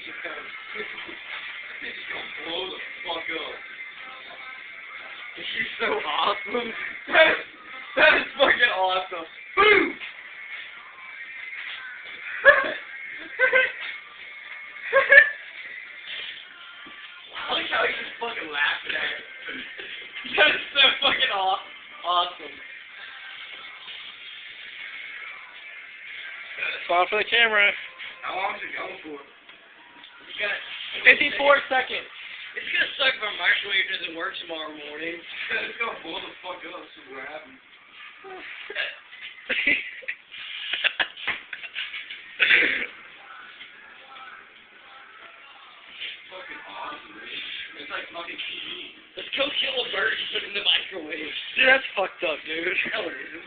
It's gonna blow the fuck up. She's so awesome. That is fucking awesome. Boom! I like how he's just fucking laughing at it. That is so fucking awesome. Spot for the camera. How long is it going for? You got 54 seconds. It's gonna suck if our microwave doesn't work tomorrow morning. It's gonna blow the fuck up, so what happened? Fucking awesome, dude. It's like fucking TV. Let's go kill a bird and put it in the microwave. Dude, that's fucked up, dude. Hell it is.